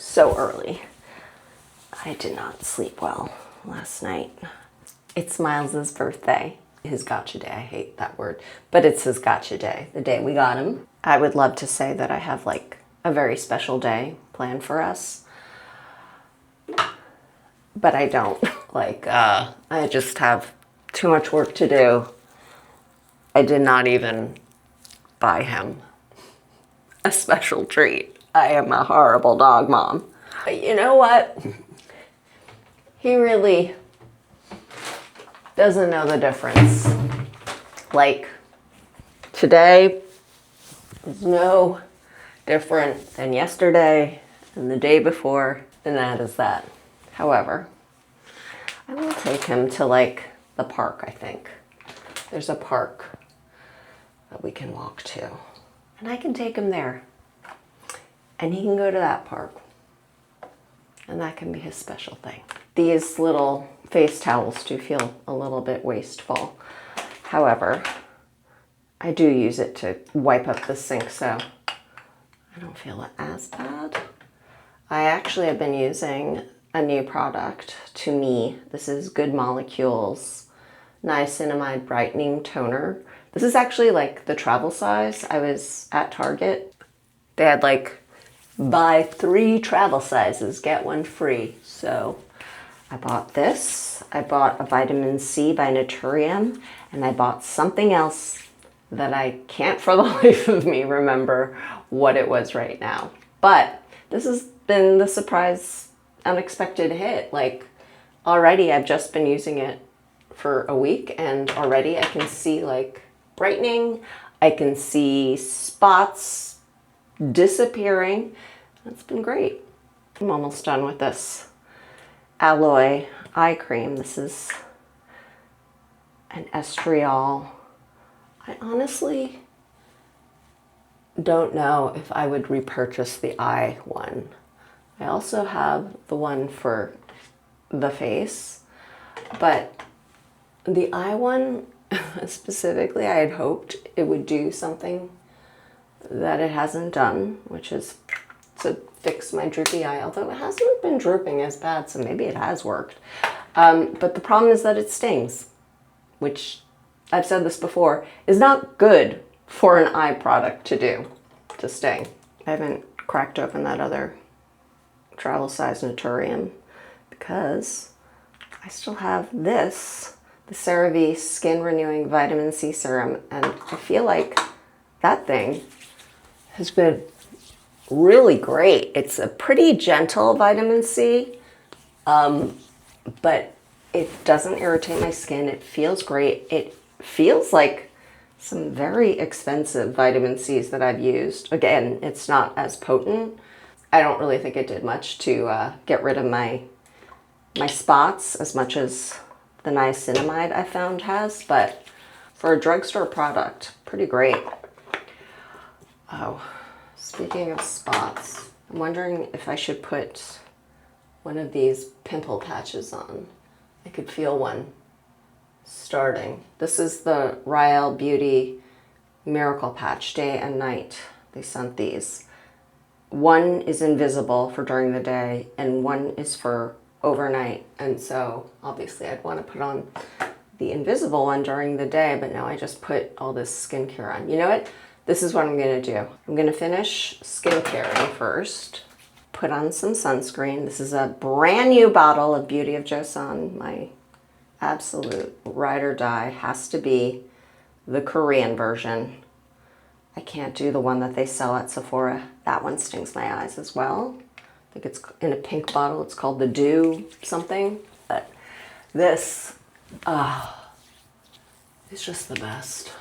so early. I did not sleep well last night. It's Miles's birthday. His gotcha day. I hate that word, but it's his gotcha day, the day we got him. I would love to say that I have like a very special day planned for us, but I don't. I just have too much work to do. I did not even buy him a special treat. I am a horrible dog mom. But you know what? He really doesn't know the difference. Like, today is no different than yesterday and the day before, and that is that. However, I will take him to like the park, I think. There's a park that we can walk to, and I can take him there. And he can go to that park. And that can be his special thing. These little face towels do feel a little bit wasteful. However, I do use it to wipe up the sink, so I don't feel it as bad. I actually have been using a new product to me. This is Good Molecules Niacinamide Brightening Toner. This is actually like the travel size. I was at Target. They had like buy 3 travel sizes, get 1 free. So I bought this. I bought a vitamin C by Naturium, and I bought something else that I can't for the life of me remember what it was right now. But this has been the surprise, unexpected hit. Like, already I've just been using it for a week, and already I can see like brightening. I can see spots disappearing. It's been great. I'm almost done with this Alloy eye cream. This is an estriol. I honestly don't know if I would repurchase the eye one. I also have the one for the face, but the eye one specifically, I had hoped it would do something that it hasn't done, which is to fix my droopy eye, although it hasn't been drooping as bad, so maybe it has worked. But the problem is that it stings, which I've said this before, is not good for an eye product to do, to sting. I haven't cracked open that other travel size Naturium because I still have this, the CeraVe Skin Renewing Vitamin C Serum, and I feel like that thing has been really great. It's a pretty gentle vitamin C, but it doesn't irritate my skin. It feels great. It feels like some very expensive vitamin C's that I've used. Again, it's not as potent. I don't really think it did much to get rid of my spots as much as the niacinamide I found has, but for a drugstore product, pretty great. Oh, speaking of spots, I'm wondering if I should put one of these pimple patches on. I could feel one starting. This is the Riel Beauty Miracle Patch, day and night. They sent these. One is invisible for during the day, and one is for overnight. And so obviously I'd want to put on the invisible one during the day, but now I just put all this skincare on. You know what? This is what I'm going to do. I'm going to finish skincare first. Put on some sunscreen. This is a brand new bottle of Beauty of Joseon. My absolute ride or die has to be the Korean version. I can't do the one that they sell at Sephora. That one stings my eyes as well. I think it's in a pink bottle. It's called the Dew something. But this is just the best.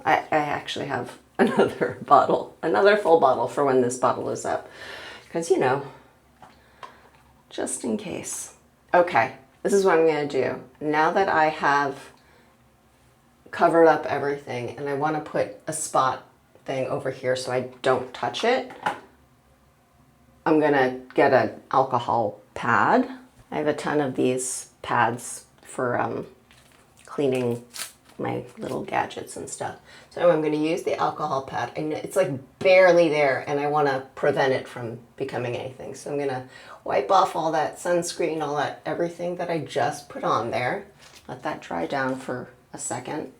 I actually have another bottle, another full bottle for when this bottle is up. Because, you know, just in case. Okay, this is what I'm going to do. Now that I have covered up everything and I want to put a spot thing over here so I don't touch it, I'm going to get an alcohol pad. I have a ton of these pads for cleaning my little gadgets and stuff. So I'm going to use the alcohol pad. I know it's like barely there, and I want to prevent it from becoming anything. So I'm going to wipe off all that sunscreen, all that everything that I just put on there. Let that dry down for a second.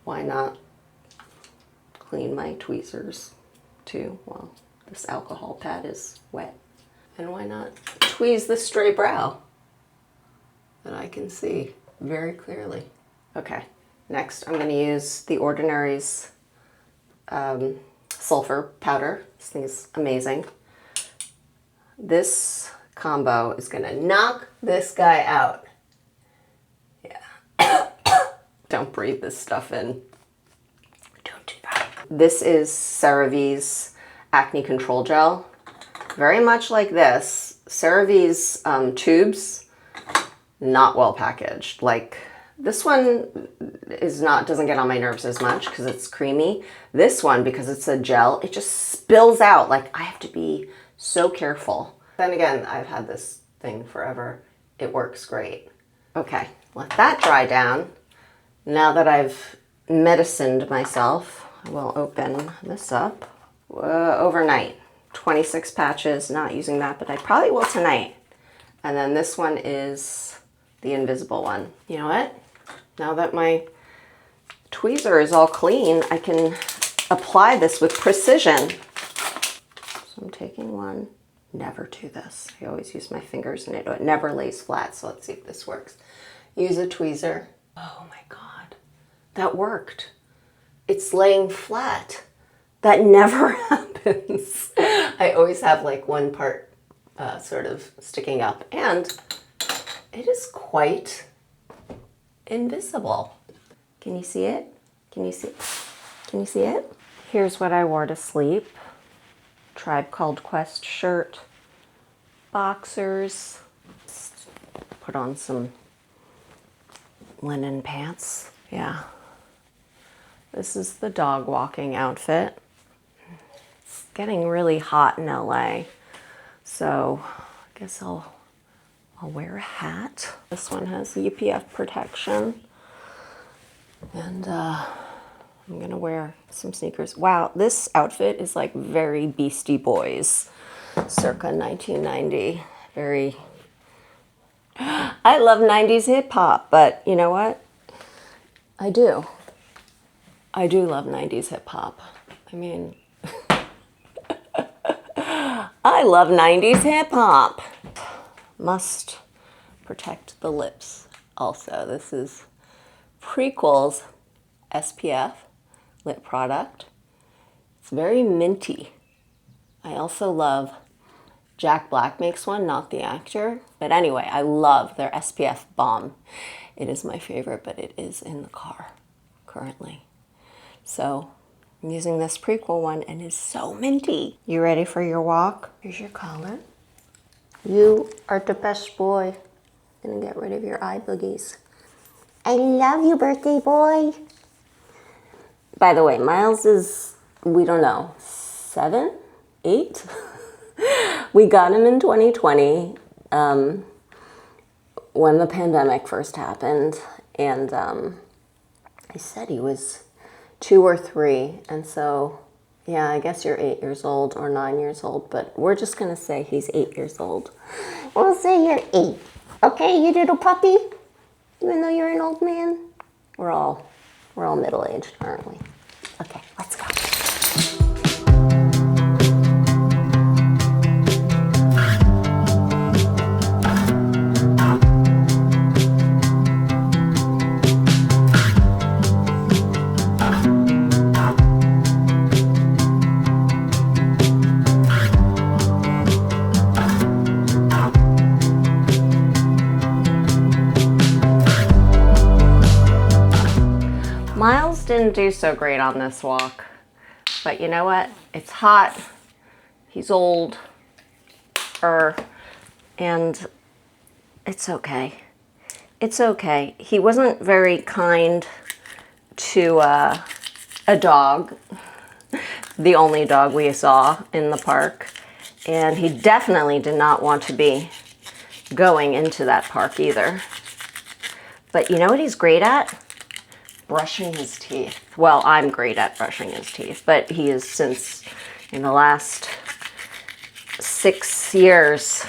Why not clean my tweezers too? Well, this alcohol pad is wet. And why not tweeze the stray brow that I can see very clearly. Okay, next I'm going to use The Ordinary's sulfur powder. This thing is amazing. This combo is going to knock this guy out. Yeah. Don't breathe this stuff in. Don't do that. This is CeraVe's Acne Control Gel. Very much like this, CeraVe's tubes, not well packaged. Like this one doesn't get on my nerves as much because it's creamy. This one, because it's a gel, it just spills out. Like I have to be so careful. Then again, I've had this thing forever. It works great. Okay, let that dry down. Now that I've medicined myself, I will open this up. Overnight, 26 patches, not using that, but I probably will tonight. And then this one is the invisible one. You know what? Now that my tweezer is all clean, I can apply this with precision. So I'm taking one. Never do this. I always use my fingers and it never lays flat. So let's see if this works. Use a tweezer. Oh my God, that worked. It's laying flat. That never happens. I always have like one part sort of sticking up, and it is quite invisible. Can you see it? Can you see it? Can you see it? Here's what I wore to sleep. Tribe Called Quest shirt, boxers, put on some linen pants. Yeah. This is the dog walking outfit. It's getting really hot in LA, so I guess I'll wear a hat. This one has UPF protection, and I'm gonna wear some sneakers. Wow, this outfit is like very Beastie Boys, circa 1990. Very, I love 90s hip hop, but you know what? I do love 90s hip hop. I mean, I love 90s hip hop. Must protect the lips also. This is Prequel's SPF lip product. It's very minty. I also love, Jack Black makes one, not the actor. But anyway, I love their SPF balm. It is my favorite, but it is in the car currently. So I'm using this Prequel one and it's so minty. You ready for your walk? Here's your collar. You are the best boy. Gonna get rid of your eye boogies. I love you, birthday boy. By the way, Miles is, we don't know, 7, 8? We got him in 2020 when the pandemic first happened. And I said he was 2 or 3. And so, yeah, I guess you're 8 years old or 9 years old, but we're just gonna say he's 8 years old. We'll say you're 8. Okay, you little puppy? Even though you're an old man? We're all middle-aged, aren't we? Okay, let's go. Miles didn't do so great on this walk, but you know what? It's hot, he's old, and it's okay. It's okay. He wasn't very kind to a dog, the only dog we saw in the park, and he definitely did not want to be going into that park either. But you know what he's great at? Brushing his teeth. Well, I'm great at brushing his teeth, but he is, since in the last 6 years,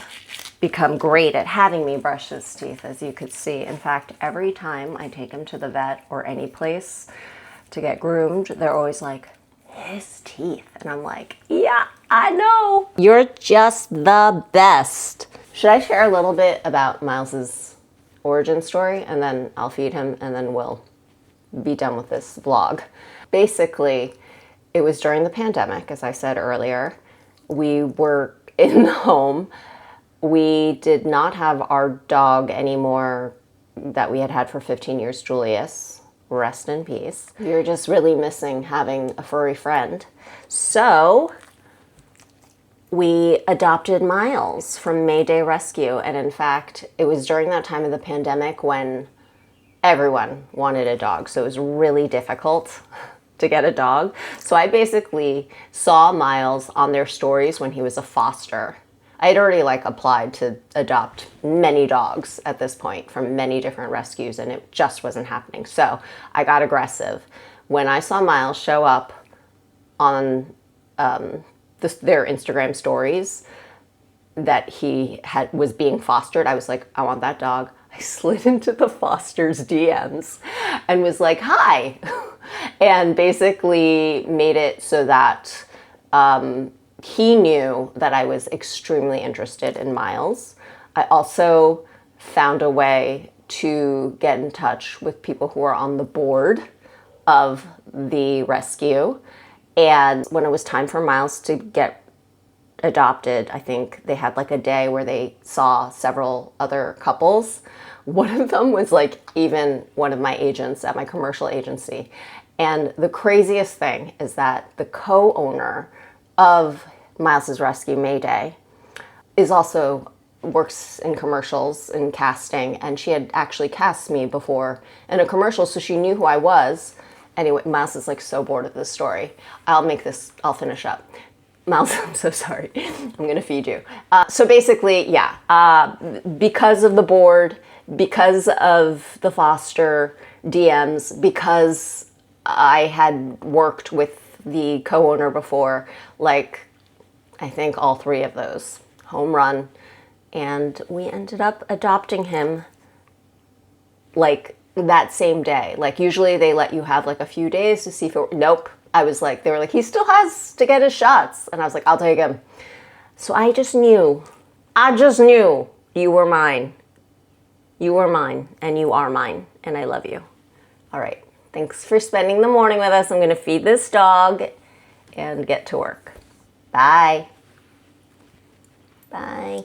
become great at having me brush his teeth, as you could see. In fact, every time I take him to the vet or any place to get groomed, they're always like, his teeth. And I'm like, yeah, I know. You're just the best. Should I share a little bit about Miles's origin story, and then I'll feed him, and then we'll be done with this vlog. Basically, it was during the pandemic, as I said earlier. We were in the home. We did not have our dog anymore that we had had for 15 years, Julius. Rest in peace. We were just really missing having a furry friend. So we adopted Miles from Mayday Rescue. And in fact, it was during that time of the pandemic when everyone wanted a dog. So it was really difficult to get a dog. So I basically saw Miles on their stories when he was a foster. I had already applied to adopt many dogs at this point from many different rescues, and it just wasn't happening. So I got aggressive. When I saw Miles show up on their Instagram stories that he was being fostered, I was like, I want that dog. I slid into the foster's DMs and was like, hi, and basically made it so that he knew that I was extremely interested in Miles. I also found a way to get in touch with people who are on the board of the rescue. And when it was time for Miles to get adopted, I think they had a day where they saw several other couples. One of them was even one of my agents at my commercial agency. And the craziest thing is that the co-owner of Miles's Rescue, Mayday, works in commercials and casting, and she had actually cast me before in a commercial, so she knew who I was. Anyway, Miles is so bored of this story. I'll finish up. Miles, I'm so sorry. I'm gonna feed you. So basically, yeah, because of the board, because of the foster DMs, because I had worked with the co-owner before, I think all 3 of those, home run. And we ended up adopting him that same day. Usually they let you have a few days to see if nope. I was they were he still has to get his shots. And I was like, I'll take him. So I just knew you were mine. You were mine, and you are mine, and I love you. All right. Thanks for spending the morning with us. I'm going to feed this dog and get to work. Bye. Bye.